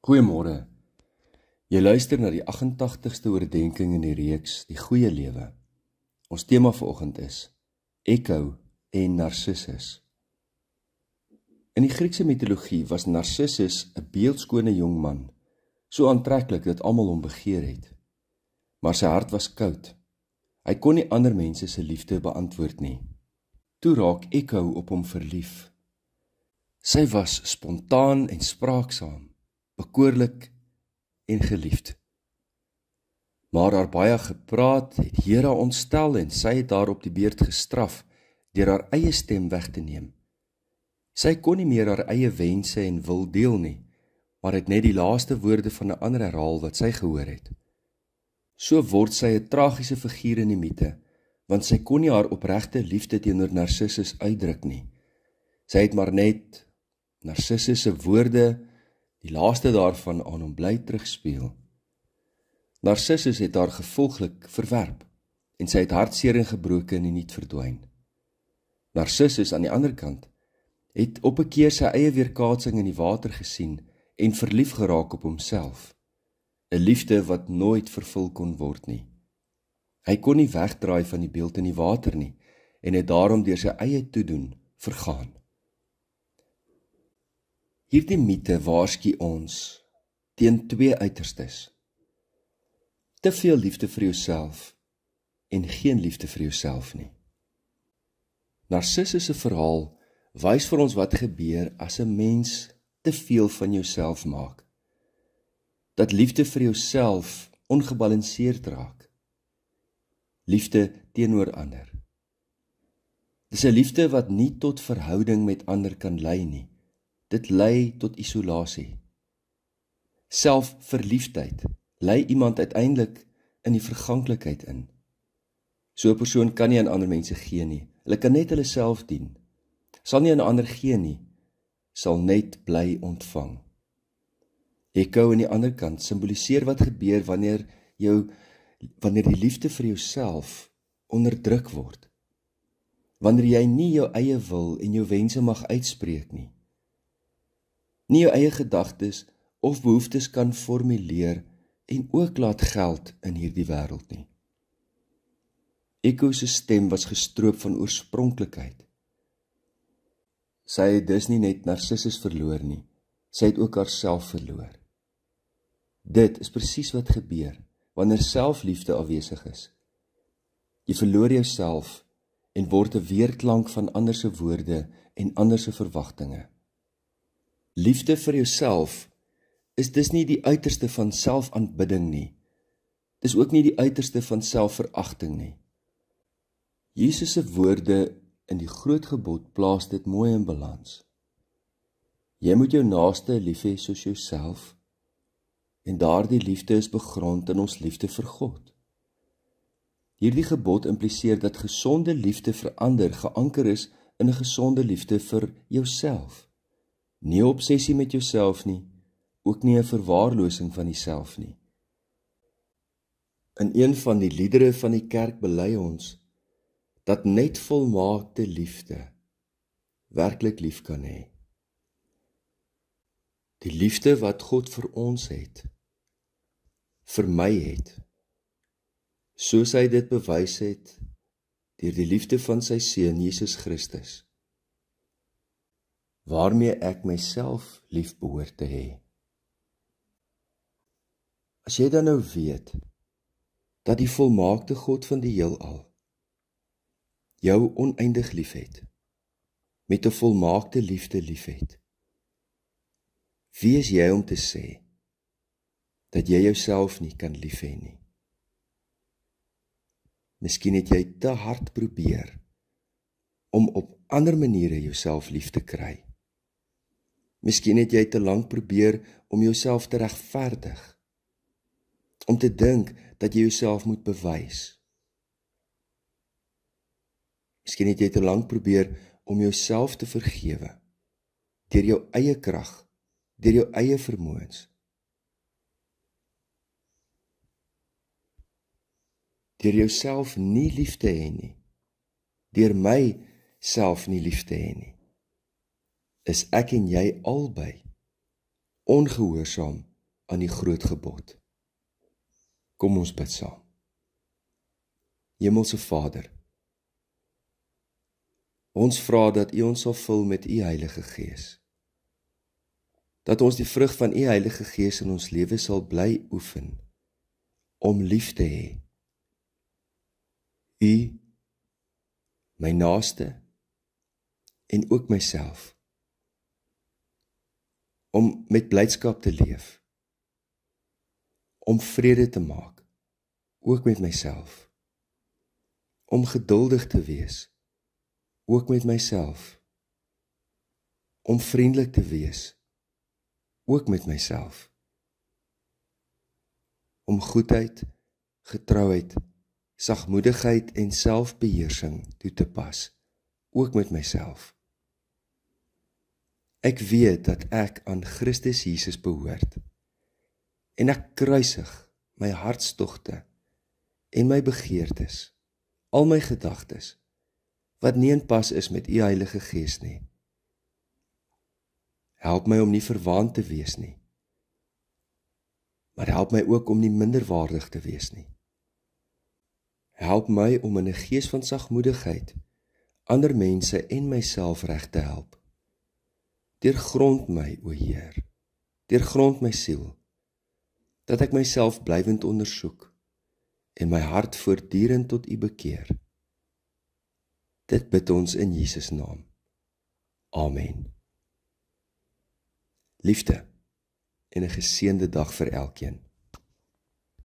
Goeiemôre. Jy luister na die 88ste oordenking in die reeks Die Goeie Lewe. Ons tema vanoggend is Echo en Narcissus. In die Griekse mitologie was Narcissus 'n beeldskone jong man, so aantreklik dat almal hom begeer het. Maar sy hart was koud. Hy kon nie ander mense se liefde beantwoord nie. Toe raak Echo op hom verlief. Sy was spontaan en spraaksaam, bekoorlik en geliefd. Maar haar baie gepraat het Hera ontstel en sy het haar op die beurt gestraf deur haar eie stem weg te neem. Sy kon nie meer haar eie wense en wil deel nie, maar het net die laaste woorde van 'n ander herhaal wat sy gehoor het. So word sy 'n tragiese figuur in die mite, want sy kon nie haar opregte liefde teenoor Narcissus uitdruk nie. Sy het maar net Narcissus se woorde, die laaste daarvan aan hom bly terugspeel. Narcissus het haar gevolglik verwerp en sy het hartseer en gebroken en niet verdwyn. Narcissus aan die ander kant het op 'n keer sy eie weerkaatsing in die water gesien en verlief geraak op homself. 'n Liefde wat nooit vervul kon word nie. Hy kon nie wegdraai van die beeld in die water nie en het daarom deur sy eie toedoen vergaan. Hierdie mite waarsku ons teen twee uiterstes. Te veel liefde vir jouself en geen liefde vir jouself nie. Narcissus se verhaal wys vir ons wat gebeur as 'n mens te veel van jouself maak. Dat liefde vir jouself ongebalanseerd raak. Liefde teenoor ander. Dis 'n liefde wat nie tot verhouding met ander kan lei nie. Dit lei tot isolasie. Selfverliefdheid lei iemand uiteindelik in die verganklikheid in. So 'n persoon kan nie aan ander mense gee nie. Hulle kan net hulle self dien. Sal nie aan ander gee nie, sal net bly ontvang. Echo aan die ander kant simboliseer wat gebeur wanneer die liefde vir jouself onderdruk word. Wanneer jy nie jou eie wil en jou wense mag uitspreek nie. Nie jou eie gedagtes of behoeftes kan formuleer en ook laat geld in hierdie wêreld nie. Echo se stem was gestroop van oorspronklikheid. Sy het dus nie net Narcissus verloor nie, sy het ook haarself verloor. Dit is presies wat gebeur wanneer selfliefde afwesig is. Jy verloor jouself en word 'n weerklank van ander se woorde en ander se verwagtinge. Liefde vir jouself is dus nie die uiterste van selfaanbidding nie. Dis ook nie die uiterste van selfveragting nie. Jesus se woorde in die groot gebod plaas dit mooi in balans. Jy moet jou naaste lief hê soos jouself, en daardie liefde is begrond in ons liefde vir God. Hierdie gebod impliseer dat gesonde liefde vir ander geanker is in 'n gesonde liefde vir jouself. Nie 'n obsessie met jouself nie, ook nie 'n verwaarlosing van jouself nie. In een van die liedere van die kerk bely ons dat net volmaakte liefde werklik lief kan hê. Die liefde wat God vir ons het, vir my het, soos hy dit bewys het deur die liefde van sy seun Jesus Christus, waarmee ek myself lief behoort te hê. As jy dan nou weet dat die volmaakte God van die heelal jou oneindig lief het, met 'n volmaakte liefde lief het, wie is jy om te sê dat jy jouself nie kan lief hê nie? Miskien het jy te hard probeer om op ander maniere jouself lief te kry. Miskien het jy te lank probeer om jouself te regverdig, om te dink dat jy jouself moet bewys. Miskien het jy te lank probeer om jouself te vergewe, deur jou eie krag, deur jou eie vermoëns. Deur jouself nie lief te hê nie, deur my self nie lief te hê nie, is ek en jy albei ongehoorsaam aan die groot gebod. Kom ons bid saam. Hemelse Vader, ons vra dat U ons sal vul met U Heilige Gees. Dat ons die vrug van U Heilige Gees in ons lewe sal bly oefen, om lief te hê. U, my naaste, en ook myself. Om met blydskap te leef. Om vrede te maak, ook met myself. Om geduldig te wees, ook met myself. Om vriendelik te wees, ook met myself. Om goedheid, getrouheid, sagmoedigheid en selfbeheersing toe te pas, ook met myself. Ek weet dat ek aan Christus Jesus behoort, en ek kruisig my hartstogte en my begeertes, al my gedagtes, wat nie in pas is met U Heilige Gees nie. Help my om nie verwaand te wees nie, maar help my ook om nie minderwaardig te wees nie. Help my om in 'n gees van sagmoedigheid ander mense en myself reg te help. Deurgrond my, o Heer, deurgrond my siel, dat ek myself blywend ondersoek en my hart voortdurend tot U bekeer. Dit bid ons in Jesus naam. Amen. Liefde en 'n geseënde dag vir elkeen.